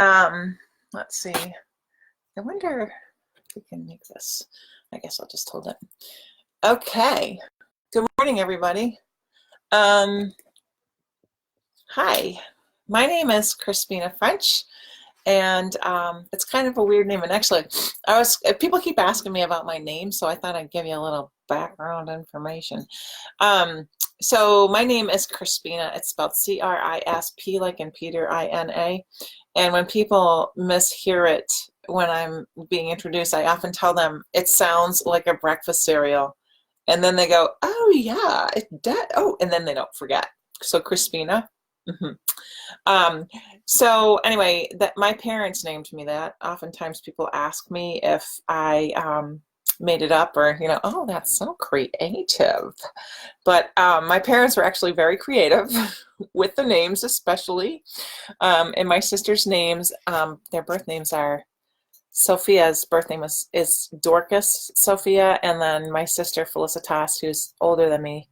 Um, let's see. I wonder if we can make this. I guess I'll just hold it. Okay. Good morning, everybody. Hi. My name is Crispina French, and it's kind of a weird name. And actually, people keep asking me about my name, so I thought I'd give you a little background information. So my name is Crispina. It's spelled C-R-I-S-P like in Peter, I-N-A. And when people mishear it when I'm being introduced, I often tell them it sounds like a breakfast cereal. And then they go, oh yeah, and then they don't forget. So Crispina. Mm-hmm. So anyway, that my parents named me that. Oftentimes people ask me if I made it up or, oh, that's so creative. But my parents were actually very creative with the names, especially. And my sister's names, their birth names are Sophia's birth name is Dorcas Sophia, and then my sister Felicitas, who's older than me,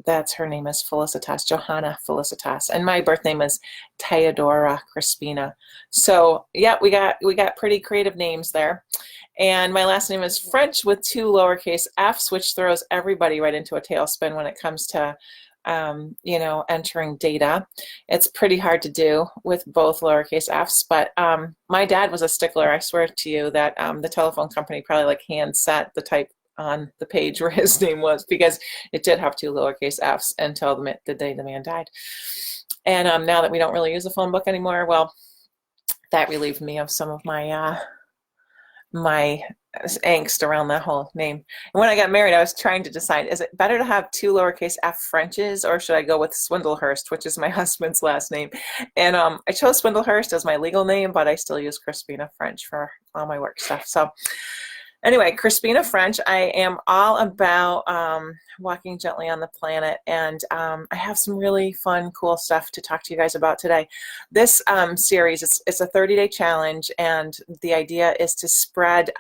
that's her name is Felicitas, Johanna Felicitas, and my birth name is Theodora Crispina. So yeah, we got pretty creative names there. And my last name is French with 2 lowercase f's, which throws everybody right into a tailspin when it comes to entering data. It's pretty hard to do with both lowercase f's, but my dad was a stickler. I swear to you that the telephone company probably like hand set the type on the page where his name was, because it did have 2 lowercase f's until the day the man died. And now that we don't really use a phone book anymore, well, that relieved me of some of my my angst around that whole name. And when I got married, I was trying to decide, is it better to have 2 lowercase f Frenches, or should I go with Swindlehurst, which is my husband's last name? And I chose Swindlehurst as my legal name, but I still use Crispina French for all my work stuff. So anyway, Crispina French, I am all about walking gently on the planet, and I have some really fun, cool stuff to talk to you guys about today. This series, it's a 30-day challenge, and the idea is to spread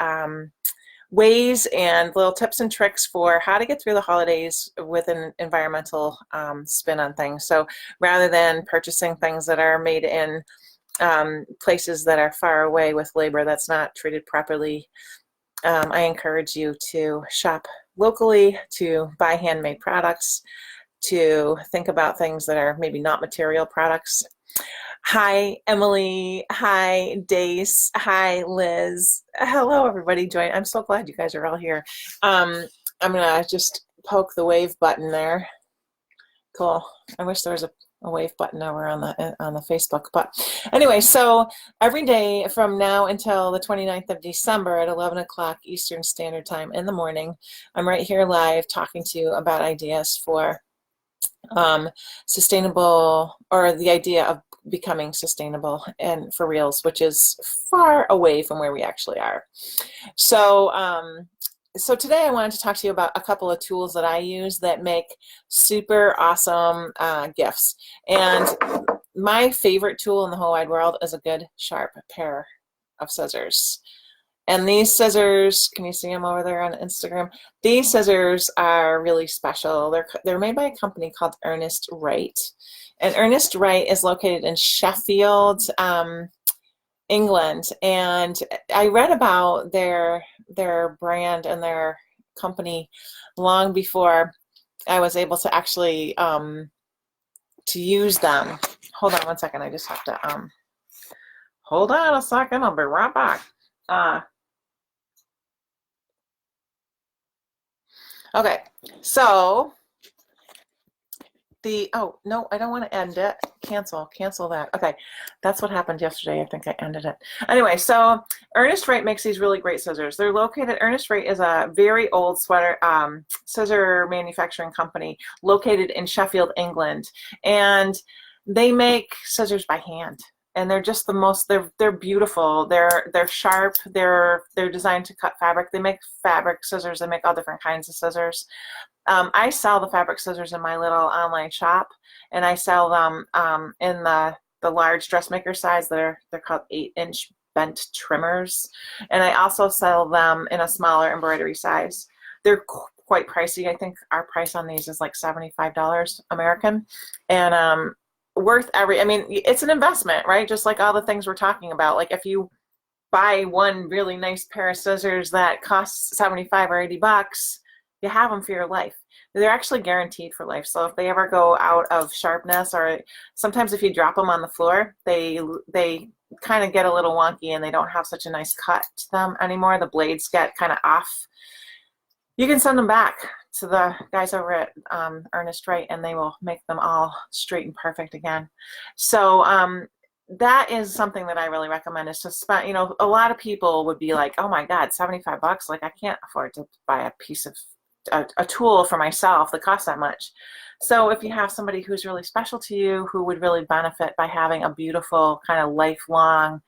ways and little tips and tricks for how to get through the holidays with an environmental spin on things. So rather than purchasing things that are made in places that are far away with labor that's not treated properly, I encourage you to shop locally, to buy handmade products, to think about things that are maybe not material products. Hi, Emily. Hi, Dace. Hi, Liz. Hello, everybody. I'm so glad you guys are all here. I'm going to just poke the wave button there. Cool. I wish there was a wave button over on the Facebook. But anyway, so every day from now until the 29th of December at 11 o'clock Eastern Standard Time in the morning, I'm right here live talking to you about ideas for sustainable, or the idea of becoming sustainable and for reals, which is far away from where we actually are. So so today I wanted to talk to you about a couple of tools that I use that make super awesome gifts. And my favorite tool in the whole wide world is a good sharp pair of scissors. And these scissors, can you see them over there on Instagram? These scissors are really special. They're made by a company called Ernest Wright. And Ernest Wright is located in Sheffield, England. And I read about their brand and their company long before I was able to actually to use them. Hold on one second. I just have to hold on a second. I'll be right back. Okay, so oh no, I don't want to end it. Cancel that. Okay, that's what happened yesterday. I think I ended it. Anyway, so Ernest Wright makes these really great scissors. They're located, Ernest Wright is a very old scissor manufacturing company located in Sheffield, England, and they make scissors by hand. And they're just the most, they're beautiful. They're sharp. They're designed to cut fabric. They make fabric scissors. They make all different kinds of scissors. I sell the fabric scissors in my little online shop, and I sell them in the large dressmaker size. They're called 8-inch bent trimmers, and I also sell them in a smaller embroidery size. They're quite pricey. I think our price on these is like $75 American, and worth every, I mean, it's an investment, right? Just like all the things we're talking about. Like if you buy one really nice pair of scissors that costs 75 or 80 bucks, you have them for your life. They're actually guaranteed for life. So if they ever go out of sharpness, or sometimes if you drop them on the floor, they kind of get a little wonky and they don't have such a nice cut to them anymore. The blades get kind of off. You can send them back to the guys over at Ernest Wright, and they will make them all straight and perfect again. So that is something that I really recommend, is to spend, a lot of people would be like, oh my God, 75 bucks. Like I can't afford to buy a piece of a tool for myself that costs that much. So if you have somebody who's really special to you, who would really benefit by having a beautiful kind of lifelong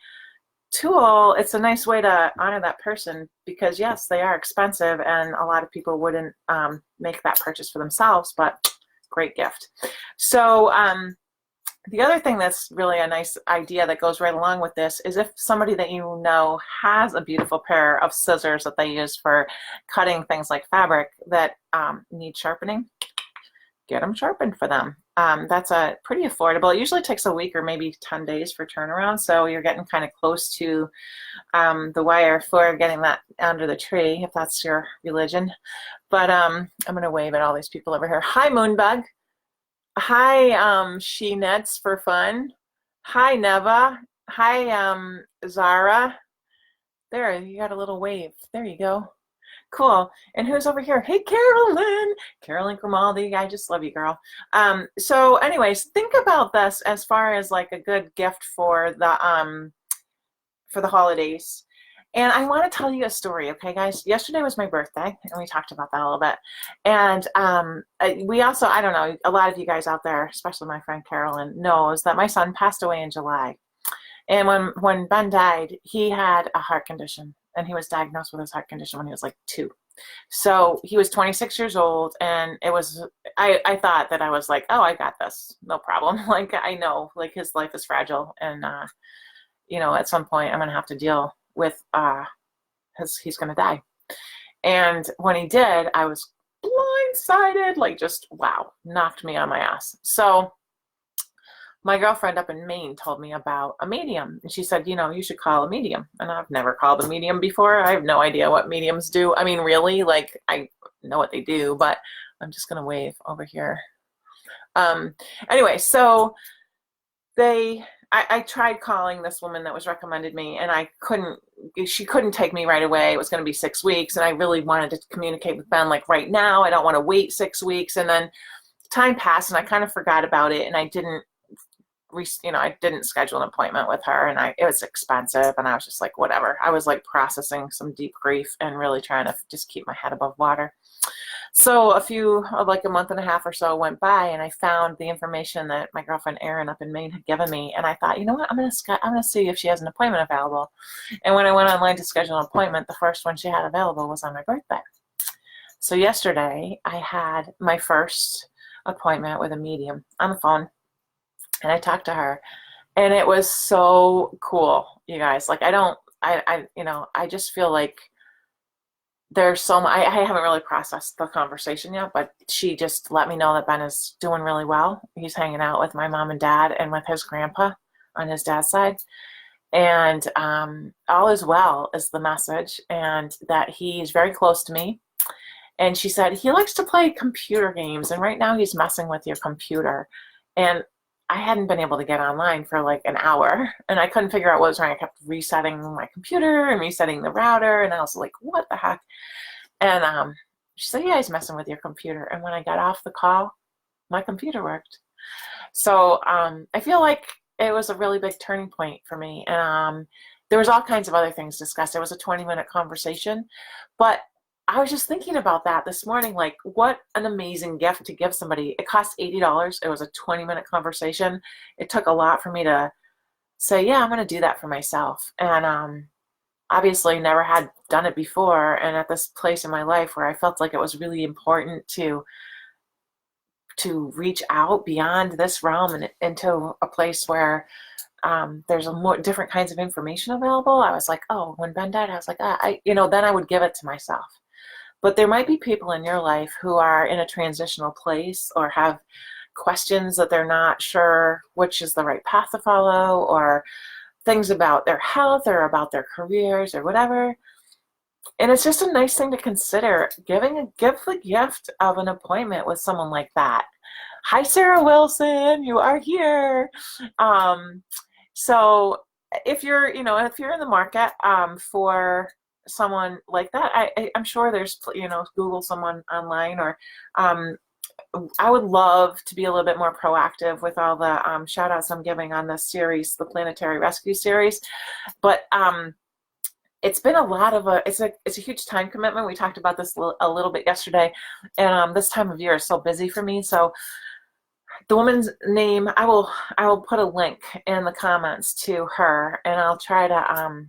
tool, it's a nice way to honor that person, because yes, they are expensive and a lot of people wouldn't make that purchase for themselves, but great gift. So the other thing that's really a nice idea that goes right along with this is if somebody that you know has a beautiful pair of scissors that they use for cutting things like fabric that need sharpening, get them sharpened for them. That's a pretty affordable. It usually takes a week or maybe 10 days for turnaround, so you're getting kind of close to the wire for getting that under the tree, if that's your religion. But I'm going to wave at all these people over here. Hi, Moonbug. Hi, She Knits for Fun. Hi, Neva. Hi, Zara. There, you got a little wave. There you go. Cool. And who's over here? Hey, Carolyn Grimaldi. I just love you, girl. So anyways, think about this as far as like a good gift for the holidays. And I want to tell you a story, okay, guys? Yesterday was my birthday, and we talked about that a little bit. And we also, I don't know, a lot of you guys out there, especially my friend Carolyn, knows that my son passed away in July. And when Ben died, he had a heart condition, and he was diagnosed with his heart condition when he was like 2. So he was 26 years old, and it was, I thought that I was like, oh, I got this, no problem. Like, I know, like, his life is fragile, and, at some point I'm going to have to deal with he's going to die. And when he did, I was blindsided, like just, wow, knocked me on my ass. So my girlfriend up in Maine told me about a medium, and she said, you should call a medium. And I've never called a medium before. I have no idea what mediums do. I mean, really, like, I know what they do, but I'm just going to wave over here. Anyway, so I tried calling this woman that was recommended me, and she couldn't take me right away. It was going to be 6 weeks, and I really wanted to communicate with Ben like right now. I don't want to wait 6 weeks. And then time passed, and I kind of forgot about it, and I didn't schedule an appointment with her, and it was expensive, and I was just like, whatever. I was like processing some deep grief and really trying to just keep my head above water. So like a month and a half or so went by, and I found the information that my girlfriend Erin up in Maine had given me, and I thought, you know what, I'm gonna see if she has an appointment available. And when I went online to schedule an appointment, the first one she had available was on my birthday. So yesterday I had my first appointment with a medium on the phone, and I talked to her, and it was so cool, you guys. Like, I just feel like there's so much. I haven't really processed the conversation yet, but she just let me know that Ben is doing really well. He's hanging out with my mom and dad and with his grandpa on his dad's side. And all is well is the message, and that he's very close to me. And she said he likes to play computer games, and right now he's messing with your computer. And I hadn't been able to get online for like an hour, and I couldn't figure out what was wrong. I kept resetting my computer and resetting the router, and I was like, what the heck? And she said, yeah, he's messing with your computer. And when I got off the call, my computer worked. So I feel like it was a really big turning point for me. And there was all kinds of other things discussed. It was a 20-minute conversation, but I was just thinking about that this morning, like, what an amazing gift to give somebody. It cost $80. It was a 20-minute conversation. It took a lot for me to say, yeah, I'm going to do that for myself. And obviously never had done it before. And at this place in my life where I felt like it was really important to reach out beyond this realm and into a place where there's different kinds of information available. I was like, oh, when Ben died, I was like, then I would give it to myself. But there might be people in your life who are in a transitional place or have questions that they're not sure which is the right path to follow, or things about their health or about their careers or whatever. And it's just a nice thing to consider, give the gift of an appointment with someone like that. Hi, Sarah Wilson, you are here. So if you're, if you're in the market for someone like that, I'm sure there's, Google someone online, or I would love to be a little bit more proactive with all the shout outs I'm giving on this series, the Planetary Rescue series. But it's been a lot of it's a huge time commitment. We talked about this a little bit yesterday, and this time of year is so busy for me. So the woman's name, I will put a link in the comments to her, and I'll try to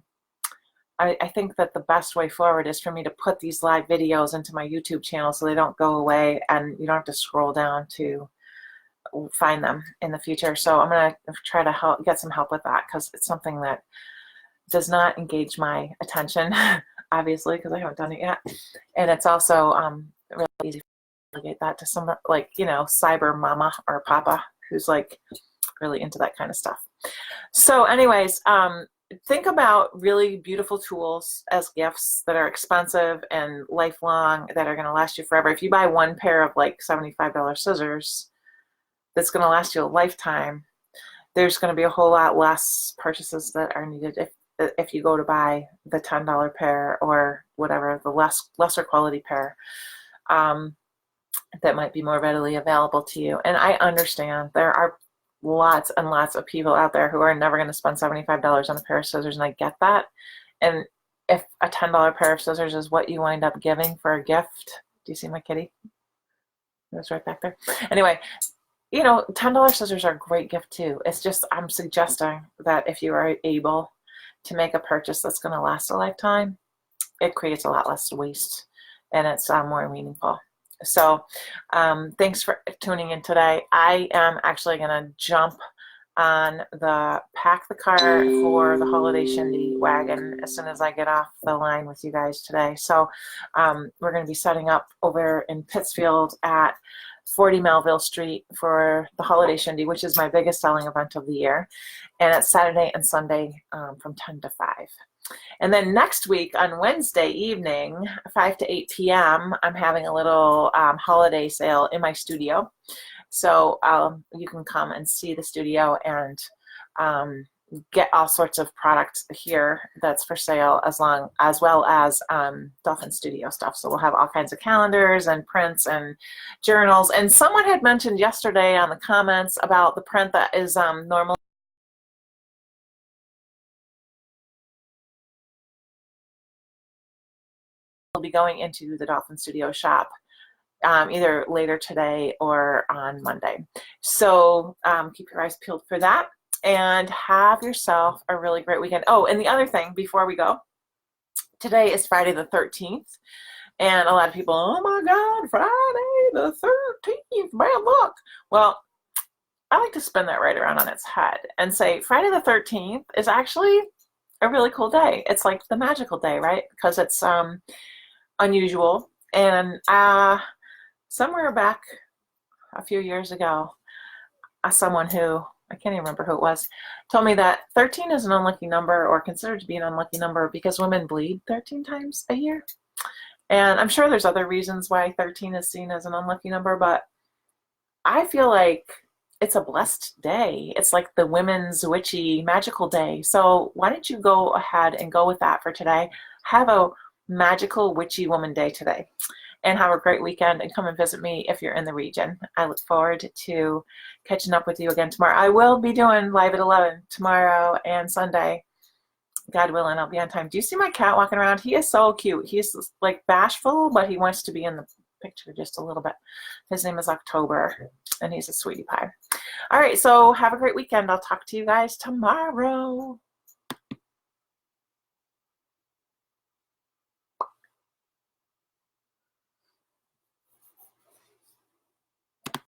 I think that the best way forward is for me to put these live videos into my YouTube channel so they don't go away and you don't have to scroll down to find them in the future. So I'm going to try to get some help with that, because it's something that does not engage my attention, obviously, because I haven't done it yet. And it's also really easy to delegate that to someone like, cyber mama or papa who's like really into that kind of stuff. So anyways, think about really beautiful tools as gifts that are expensive and lifelong, that are going to last you forever. If you buy one pair of like $75 scissors that's going to last you a lifetime, there's going to be a whole lot less purchases that are needed if you go to buy the $10 pair or whatever, the lesser quality pair that might be more readily available to you. And I understand there are lots and lots of people out there who are never going to spend $75 on a pair of scissors, and I get that. And if a $10 pair of scissors is what you wind up giving for a gift, do you see my kitty? It's right back there. Anyway, $10 scissors are a great gift too. It's just, I'm suggesting that if you are able to make a purchase that's going to last a lifetime, it creates a lot less waste and it's more meaningful. So thanks for tuning in today. I am actually going to jump on the pack the car for the holiday shindy wagon as soon as I get off the line with you guys today. So we're going to be setting up over in Pittsfield at 40 Melville Street for the holiday shindy, which is my biggest selling event of the year. And it's Saturday and Sunday from 10 to 5. And then next week on Wednesday evening, 5 to 8 p.m., I'm having a little holiday sale in my studio. So you can come and see the studio and get all sorts of products here that's for sale, as well as Dolphin Studio stuff. So we'll have all kinds of calendars and prints and journals. And someone had mentioned yesterday on the comments about the print that is normally will be going into the Dolphin Studio shop either later today or on Monday. So keep your eyes peeled for that and have yourself a really great weekend. Oh, and the other thing before we go, today is Friday the 13th. And a lot of people, oh my God, Friday the 13th, bad luck. Well, I like to spin that right around on its head and say Friday the 13th is actually a really cool day. It's like the magical day, right? Because it's unusual. And somewhere back a few years ago, someone who, I can't even remember who it was, told me that 13 is an unlucky number, or considered to be an unlucky number, because women bleed 13 times a year. And I'm sure there's other reasons why 13 is seen as an unlucky number, but I feel like it's a blessed day. It's like the women's witchy magical day. So why don't you go ahead and go with that for today? Have a magical witchy woman day today, and have a great weekend, and come and visit me if you're in the region. I look forward to catching up with you again tomorrow. I will be doing live at 11 tomorrow and Sunday, God willing. I'll be on time. Do you see my cat walking around? He is so cute. He's like bashful, but he wants to be in the picture just a little bit. His name is October, and he's a sweetie pie. All right, so have a great weekend. I'll talk to you guys tomorrow.